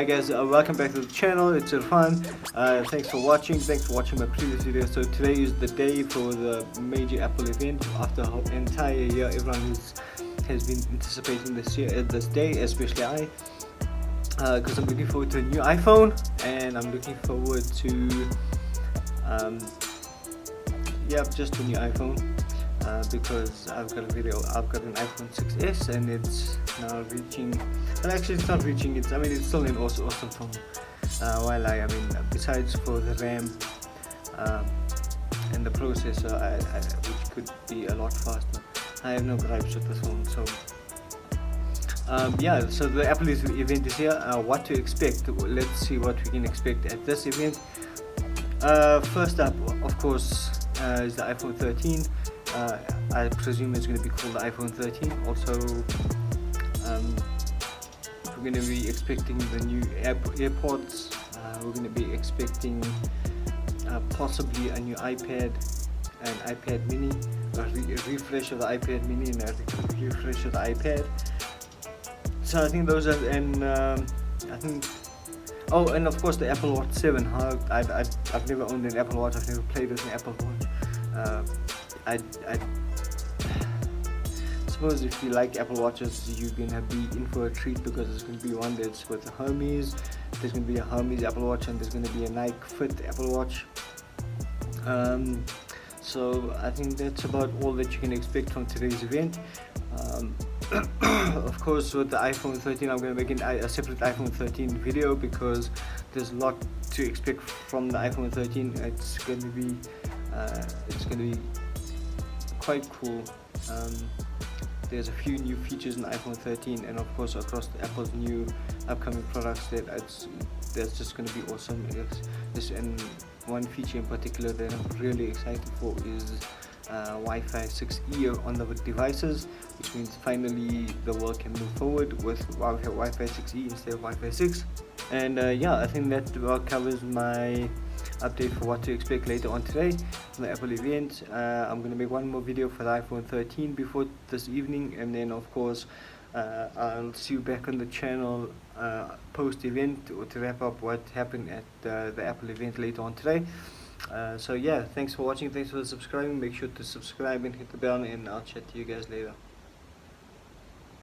Hi guys, welcome back to the channel. It's Irfan. Thanks for watching. Thanks for watching my previous video. So today is the day for the major Apple event. After a whole entire year, everyone has been anticipating this day, especially I, because I'm looking forward to a new iPhone, and I'm looking forward to just a new iPhone. Because I've got an iPhone 6s, and it's now reaching, well actually it's not reaching, it's still an awesome phone. Besides for the RAM and the processor, which could be a lot faster, I have no gripes with this phone. So so the Apple event is here. What to expect? Let's see what we can expect at this event. First up, of course, is the iPhone 13. I presume it's going to be called the iPhone 13. Also, we're going to be expecting the new AirPods. We're going to be expecting possibly a new iPad, an iPad mini, a refresh of the iPad mini, and a refresh of the iPad. So I think those are, and oh, and of course the Apple Watch 7. I've never owned an Apple Watch. I've never played with an Apple Watch. I suppose if you like Apple Watches, you're gonna be in for a treat, because there's gonna be one that's with the Hermes. There's gonna be a Hermes Apple Watch, and there's gonna be a Nike Fit Apple Watch. So I think that's about all that you can expect from today's event. Of course, with the iPhone 13, I'm going to make a separate iPhone 13 video, because there's a lot to expect from the iPhone 13. It's going to be quite cool. There's a few new features in the iPhone 13, and of course across Apple's new upcoming products that's just going to be awesome. And one feature in particular that I'm really excited for is Wi-Fi 6E on the devices, which means finally the world can move forward with Wi-Fi 6E instead of Wi-Fi 6. And I think that about covers my update for what to expect later on today from the Apple event. I'm going to make one more video for the iPhone 13 before this evening, and then of course I'll see you back on the channel post event, or to wrap up what happened at the Apple event later on today. So thanks for watching, thanks for subscribing. Make sure to subscribe and hit the bell, and I'll chat to you guys later.